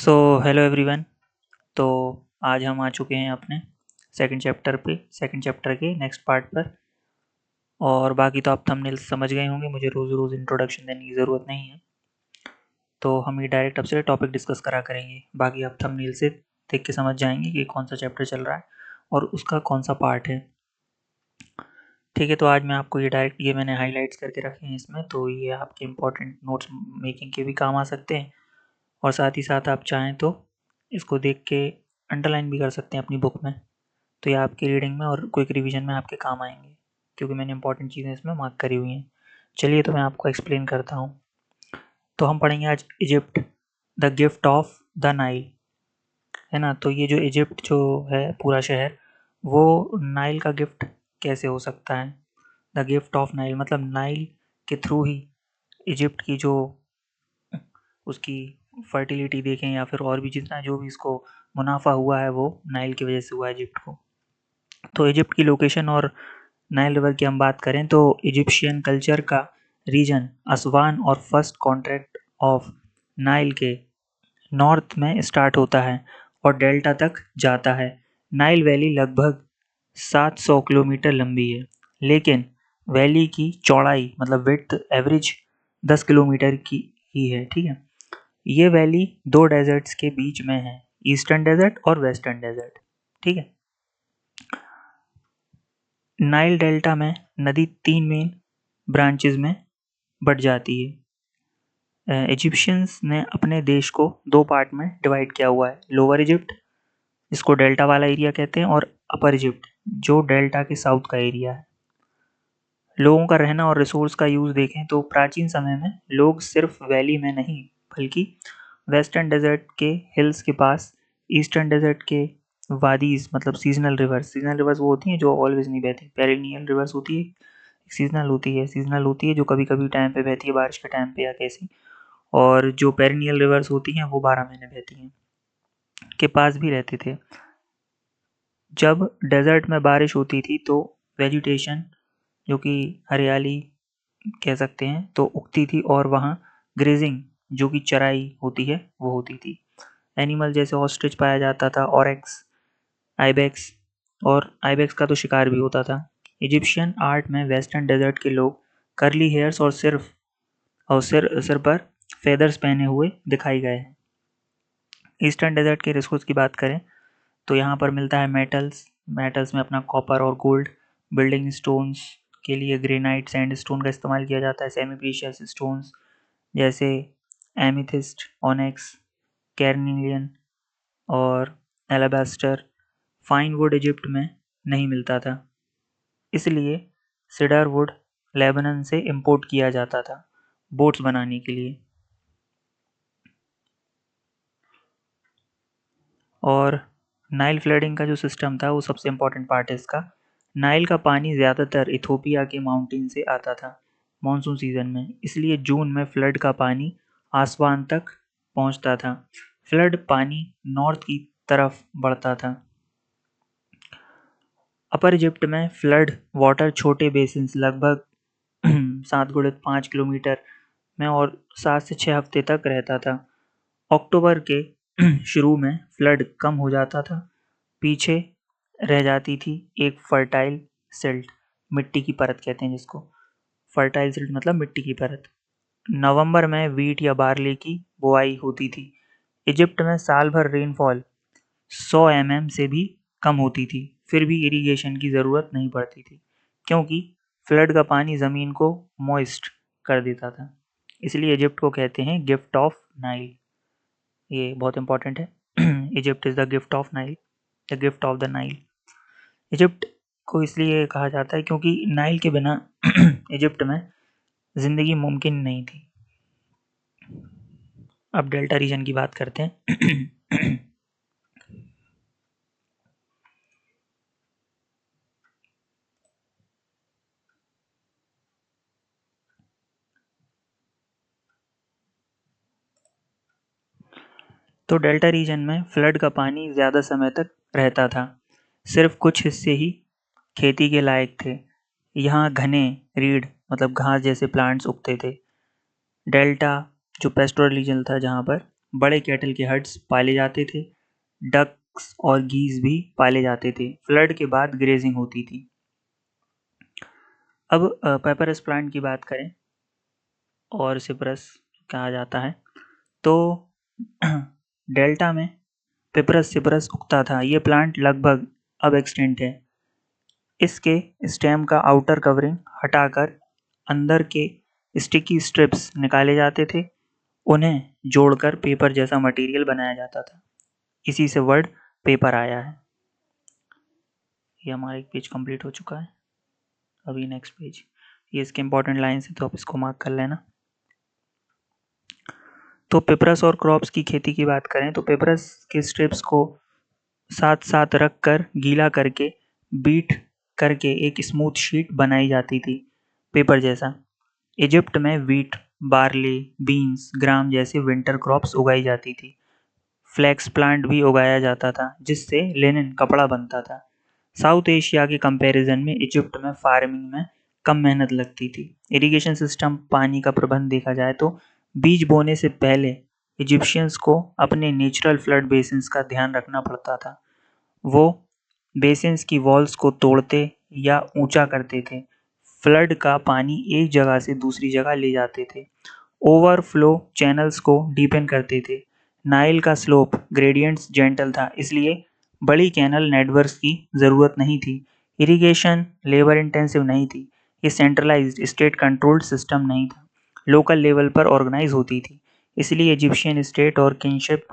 So hello everyone. तो आज हम आ चुके हैं अपने सेकंड चैप्टर के नेक्स्ट पार्ट पर। और बाकी तो आप थंबनेल समझ गए होंगे, मुझे रोज़ रोज़ इंट्रोडक्शन देने की ज़रूरत नहीं है। तो हम ये डायरेक्ट अब से टॉपिक डिस्कस करा करेंगे। बाकी आप थंबनेल से देख के समझ जाएंगे कि कौन सा चैप्टर चल रहा है और उसका कौन सा पार्ट है। ठीक है, तो आज मैं आपको ये मैंने हाईलाइट्स करके रखे हैं इसमें, तो ये आपके इंपॉर्टेंट नोट्स मेकिंग के भी काम आ सकते हैं। और साथ ही साथ आप चाहें तो इसको देख के अंडरलाइन भी कर सकते हैं अपनी बुक में। तो ये आपकी रीडिंग में और क्विक रिवीजन में आपके काम आएंगे, क्योंकि मैंने इंपॉर्टेंट चीज़ें इसमें मार्क करी हुई हैं। चलिए, तो मैं आपको एक्सप्लेन करता हूँ। तो हम पढ़ेंगे आज Egypt, the gift of the Nile, है ना। तो ये जो इजिप्ट जो है पूरा शहर, वो नाइल का गिफ्ट कैसे हो सकता है। द गिफ्ट ऑफ नाइल मतलब नाइल के थ्रू ही इजिप्ट की जो उसकी फर्टिलिटी देखें या फिर और भी जितना जो भी इसको मुनाफा हुआ है वो नाइल की वजह से हुआ है इजिप्ट को। तो इजिप्ट की लोकेशन और नाइल रिवर की हम बात करें तो इजिप्शियन कल्चर का रीजन असवान और फर्स्ट कॉन्ट्रैक्ट ऑफ नाइल के नॉर्थ में स्टार्ट होता है और डेल्टा तक जाता है। नाइल वैली लगभग 700 किलोमीटर लंबी है, लेकिन वैली की चौड़ाई मतलब विड्थ एवरेज 10 किलोमीटर की ही है। ठीक है, ये वैली दो डेजर्ट्स के बीच में है, ईस्टर्न डेजर्ट और वेस्टर्न डेजर्ट। ठीक है, नाइल डेल्टा में नदी 3 मेन ब्रांचेस में बट जाती है। इजिप्शियंस ने अपने देश को 2 पार्ट में डिवाइड किया हुआ है, लोअर इजिप्ट, इसको डेल्टा वाला एरिया कहते हैं, और अपर इजिप्ट जो डेल्टा के साउथ का एरिया है। लोगों का रहना और रिसोर्स का यूज़ देखें तो प्राचीन समय में लोग सिर्फ वैली में नहीं बल्कि वेस्टर्न डेजर्ट के हिल्स के पास, ईस्टर्न डेजर्ट के वादीज मतलब सीजनल रिवर्स वो होती हैं जो ऑलवेज नहीं बहती, पेरिनियल रिवर्स होती है, सीजनल होती है जो कभी कभी टाइम पे बहती है, बारिश के टाइम पे या कैसी। और जो पेरिनियल रिवर्स होती हैं वो 12 महीने बहती हैं, के पास भी रहते थे। जब डेजर्ट में बारिश होती थी तो वेजिटेशन जो कि हरियाली कह सकते हैं तो उगती थी, और वहाँ ग्रेजिंग जो कि चराई होती है वो होती थी। एनिमल जैसे ऑस्ट्रिच पाया जाता था, ऑरेक्स, आइबेक्स, और आइबेक्स का तो शिकार भी होता था। इजिप्शियन आर्ट में वेस्टर्न डेजर्ट के लोग कर्ली हेयर्स और सिर पर फेदर्स पहने हुए दिखाई गए हैं। ईस्टर्न डेजर्ट के रिसोर्स की बात करें तो यहाँ पर मिलता है मेटल्स में अपना कॉपर और गोल्ड। बिल्डिंग स्टोन्स के लिए ग्रेनाइट सैंडस्टोन का इस्तेमाल किया जाता है। सेमी प्रीशियस स्टोन्स जैसे एमिथिस्ट, ऑनेक्स, कैरनिलियन और एलाबास्टर। फाइन वुड इजिप्ट में नहीं मिलता था, इसलिए सीडर वुड लेबनान से इंपोर्ट किया जाता था बोट्स बनाने के लिए। और नाइल फ्लडिंग का जो सिस्टम था वो सबसे इम्पोर्टेंट पार्ट है इसका। नाइल का पानी ज़्यादातर इथोपिया के माउंटेन से आता था मानसून सीजन में, इसलिए जून में फ्लड का पानी आसमान तक पहुंचता था। फ्लड पानी नॉर्थ की तरफ बढ़ता था। अपर इजिप्ट में फ्लड वाटर छोटे बेसिन्स लगभग 7 × 5 किलोमीटर में और 7 से 6 हफ्ते तक रहता था। अक्टूबर के शुरू में फ्लड कम हो जाता था, पीछे रह जाती थी एक फर्टाइल सिल्ट, मिट्टी की परत कहते हैं जिसको। फर्टाइल सिल्ट मतलब मिट्टी की परत। नवंबर में वीट या बार्ले की बुआई होती थी। इजिप्ट में साल भर रेनफॉल 100 mm से भी कम होती थी, फिर भी इरिगेशन की ज़रूरत नहीं पड़ती थी, क्योंकि फ्लड का पानी ज़मीन को मॉइस्ट कर देता था। इसलिए इजिप्ट को कहते हैं गिफ्ट ऑफ नाइल। ये बहुत इंपॉर्टेंट है। Egypt is the gift of Nile, the gift of the Nile. Egypt को इसलिए कहा जाता है क्योंकि नाइल के बिना इजिप्ट में ज़िंदगी मुमकिन नहीं थी। अब डेल्टा रीजन की बात करते हैं। तो डेल्टा रीजन में फ्लड का पानी ज़्यादा समय तक रहता था, सिर्फ कुछ हिस्से ही खेती के लायक थे। यहाँ घने रीढ़ मतलब घास जैसे प्लांट्स उगते थे। डेल्टा जो पेस्टोरल रीजन था जहाँ पर बड़े कैटल के हट्स पाले जाते थे। डक्स और गीज भी पाले जाते थे। फ्लड के बाद ग्रेजिंग होती थी। अब पेपरस प्लांट की बात करें और सिप्रस कहा जाता है, तो डेल्टा में पेपरस सिप्रस उगता था। ये प्लांट लगभग अब एक्सटिंक्ट है। इसके स्टेम का आउटर कवरिंग हटाकर अंदर के स्टिकी स्ट्रिप्स निकाले जाते थे। उन्हें जोड़कर पेपर जैसा मटेरियल बनाया जाता था। इसी से वर्ड पेपर आया है। ये हमारा एक पेज कंप्लीट हो चुका है। अभी नेक्स्ट पेज, ये इसके इंपॉर्टेंट लाइन्स है तो आप इसको मार्क कर लेना। तो पेपरस और क्रॉप्स की खेती की बात करें तो पेपरस के स्ट्रिप्स को साथ साथ रख कर गीला करके बीट करके एक स्मूथ शीट बनाई जाती थी पेपर जैसा। इजिप्ट में वीट, बार्ले, बीन्स, ग्राम जैसे विंटर क्रॉप्स उगाई जाती थी। फ्लैक्स प्लांट भी उगाया जाता था जिससे लिनन कपड़ा बनता था। साउथ एशिया के कंपैरिजन में इजिप्ट में फार्मिंग में कम मेहनत लगती थी। इरिगेशन सिस्टम, पानी का प्रबंध देखा जाए तो बीज बोने से पहले इजिप्शियंस को अपने नेचुरल फ्लड बेसिन्स का ध्यान रखना पड़ता था। वो बेसिन्स की वॉल्स को तोड़ते या ऊंचा करते थे। फ्लड का पानी एक जगह से दूसरी जगह ले जाते थे। ओवरफ्लो चैनल्स को डीपेन करते थे। नाइल का स्लोप ग्रेडियंट्स जेंटल था, इसलिए बड़ी कैनल नेटवर्क्स की ज़रूरत नहीं थी। इरिगेशन लेबर इंटेंसिव नहीं थी। ये सेंट्रलाइज्ड स्टेट कंट्रोल्ड सिस्टम नहीं था, लोकल लेवल पर ऑर्गेनाइज होती थी। इसलिए इजिप्शियन स्टेट और किंगशिप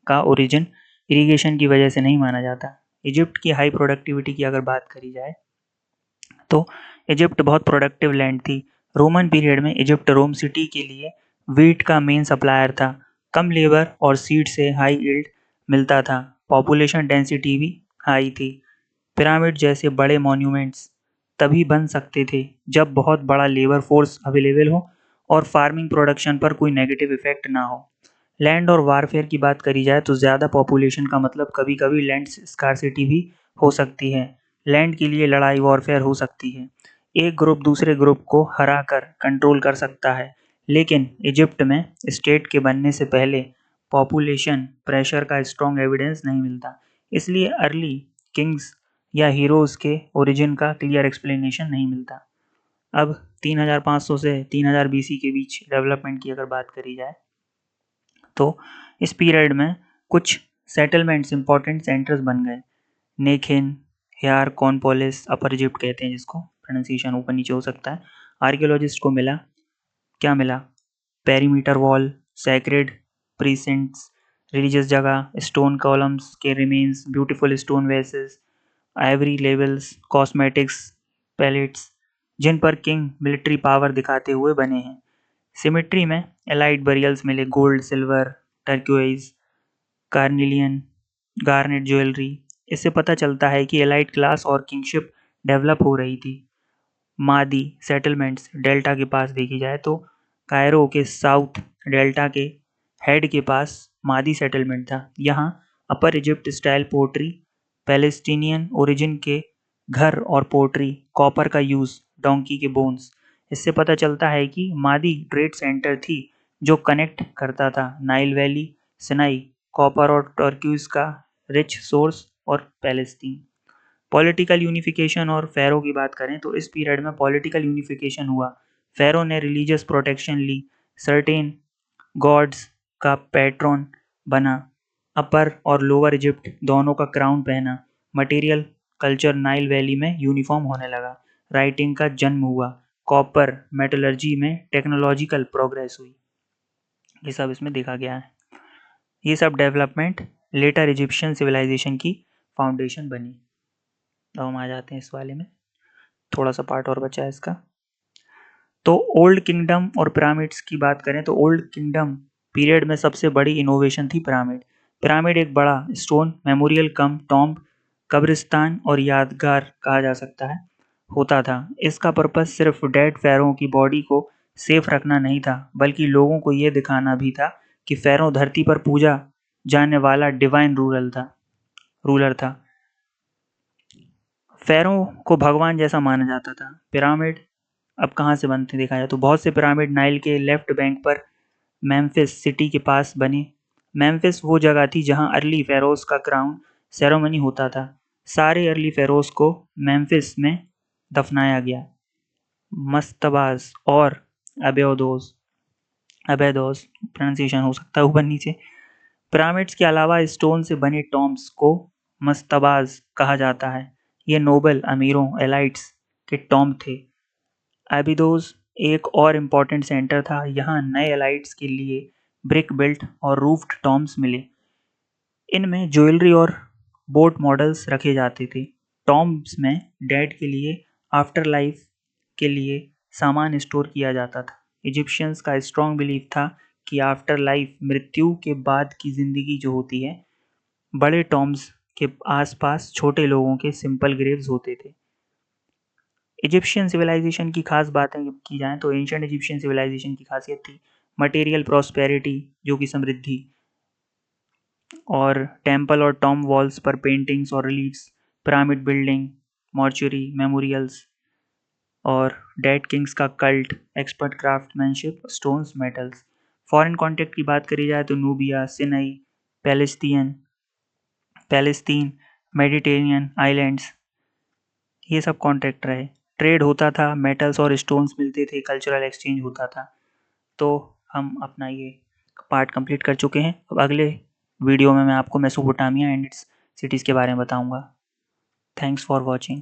का ओरिजिन इरिगेशन की वजह से नहीं माना जाता। इजिप्ट की हाई प्रोडक्टिविटी की अगर बात करी जाए तो इजिप्ट बहुत प्रोडक्टिव लैंड थी। रोमन पीरियड में इजिप्ट रोम सिटी के लिए वीट का मेन सप्लायर था। कम लेबर और सीड से हाई यील्ड मिलता था। पॉपुलेशन डेंसिटी भी हाई थी। पिरामिड जैसे बड़े मॉन्यूमेंट्स तभी बन सकते थे जब बहुत बड़ा लेबर फोर्स अवेलेबल हो और फार्मिंग प्रोडक्शन पर कोई नेगेटिव इफेक्ट ना हो। लैंड और वारफेयर की बात करी जाए तो ज़्यादा पॉपुलेशन का मतलब कभी कभी लैंड स्कार्सिटी भी हो सकती है। लैंड के लिए लड़ाई वॉरफेयर हो सकती है। एक ग्रुप दूसरे ग्रुप को हरा कर कंट्रोल कर सकता है। लेकिन इजिप्ट में स्टेट के बनने से पहले पॉपुलेशन प्रेशर का स्ट्रॉन्ग एविडेंस नहीं मिलता। इसलिए अर्ली किंग्स या हीरोज के ओरिजिन का क्लियर एक्सप्लेनेशन नहीं मिलता। अब 3500 से 3000 बीसी के बीच डेवलपमेंट की अगर बात करी जाए तो इस पीरियड में कुछ सेटलमेंट्स इंपॉर्टेंट सेंटर्स बन गए। नेखिन, हेयार कॉनपोलिस, अपर इजिप्ट कहते हैं जिसको, प्रोनाउंसिएशन ऊपर नीचे हो सकता है। आर्कियोलॉजिस्ट को मिला, क्या मिला? Perimeter wall, sacred precincts, religious जगह, स्टोन कॉलम्स के remains, beautiful stone vases, ivory labels, cosmetics, palettes जिन पर किंग मिलिट्री पावर दिखाते हुए बने हैं। सिमेट्री में एलाइट बरियल्स मिले, gold, silver, टर्क्योइज, carnelian, garnet jewellery. इससे पता चलता है कि एलाइट क्लास और किंगशिप डेवलप हो रही थी। मादी सेटलमेंट्स डेल्टा के पास देखी जाए तो कायरो के साउथ डेल्टा के हेड के पास मादी सेटलमेंट था। यहाँ upper Egypt style pottery, Palestinian origin के घर और पोर्ट्री, कॉपर का यूज़, डोंकी के बोन्स। इससे पता चलता है कि मादी ट्रेड सेंटर थी जो कनेक्ट करता था नाइल वैली, सिनाई, कॉपर और टर्क्यूज का रिच सोर्स और पैलेस्टीन। पॉलिटिकल यूनिफिकेशन और फ़ैरो की बात करें तो इस पीरियड में पॉलिटिकल यूनिफिकेशन हुआ। फ़ैरो ने रिलीजियस प्रोटेक्शन ली, सर्टेन गॉड्स का पैट्रॉन बना, अपर और लोअर इजिप्ट दोनों का क्राउन पहना। मटेरियल कल्चर नाइल वैली में यूनिफॉर्म होने लगा। राइटिंग का जन्म हुआ। कॉपर मेटलर्जी में टेक्नोलॉजिकल प्रोग्रेस हुई। ये सब इसमें देखा गया है। ये सब डेवलपमेंट लेटर इजिप्शियन सिविलाइजेशन की फाउंडेशन बनी। अब हम आ जाते हैं इस वाले में, थोड़ा सा पार्ट और बचा है इसका। तो ओल्ड किंगडम और पिरामिड्स की बात करें तो ओल्ड किंगडम पीरियड में सबसे बड़ी इनोवेशन थी पिरामिड। पिरामिड एक बड़ा स्टोन मेमोरियल कम टॉम्ब, कब्रिस्तान और यादगार कहा जा सकता है होता था। इसका पर्पस सिर्फ डेड फ़ैरों की बॉडी को सेफ रखना नहीं था, बल्कि लोगों को ये दिखाना भी था कि फ़ैरो धरती पर पूजा जाने वाला डिवाइन रूलर था। फ़ैरों को भगवान जैसा माना जाता था। पिरामिड अब कहाँ से बनते देखा जाए तो बहुत से पिरामिड नाइल के लेफ्ट बैंक पर मेम्फिस सिटी के पास बने। मेम्फिस वो जगह थी जहाँ अर्ली फेरोज का क्राउन सेरेमनी होता था। सारे अर्ली फेरोज को मेम्फिस में दफनाया गया। मस्तबाज और अबेदोस अबेदोस प्रोनाउंसिएशन हो सकता है ऊपर नीचे। पिरामिड्स के अलावा स्टोन से बने टॉम्ब्स को मस्तबाज कहा जाता है। ये नोबल, अमीरों, एलाइट्स के टॉम्ब थे। एबिदोस एक और इम्पोर्टेंट सेंटर था। यहाँ नए एलाइट्स के लिए ब्रिक बिल्ट और रूफ्ड टॉम्ब्स मिले। इनमें ज्वेलरी और बोट मॉडल्स रखे जाते थे। टॉम्ब्स में डेड के लिए आफ्टर लाइफ के लिए सामान स्टोर किया जाता था। इजिप्शियंस का स्ट्रॉन्ग बिलीफ था कि आफ्टर लाइफ, मृत्यु के बाद की जिंदगी जो होती है, बड़े टॉम्ब्स के आसपास छोटे लोगों के सिंपल ग्रेव्स होते थे। इजिप्शियन सिविलाइजेशन की खास बातें की जाएं तो एंशिएंट इजिप्शियन सिविलाइजेशन की खासियत थी मटेरियल प्रॉस्पेरिटी, जो कि समृद्धि, और टेम्पल और टॉम्ब वॉल्स पर पेंटिंग्स और reliefs, pyramid building, mortuary, memorials और डेड किंग्स का cult, expert craftsmanship, stones, metals. Foreign contact की बात करी जाए तो Nubia, Sinai, Palestine, Mediterranean islands, ये सब कॉन्टेक्ट रहे। ट्रेड होता था, मेटल्स और स्टोन्स मिलते थे, कल्चरल एक्सचेंज होता था। तो हम अपना ये पार्ट कंप्लीट कर चुके हैं। अब अगले वीडियो में मैं आपको मेसोपोटामिया एंड इट्स सिटीज़ के बारे में बताऊंगा। Thanks for watching.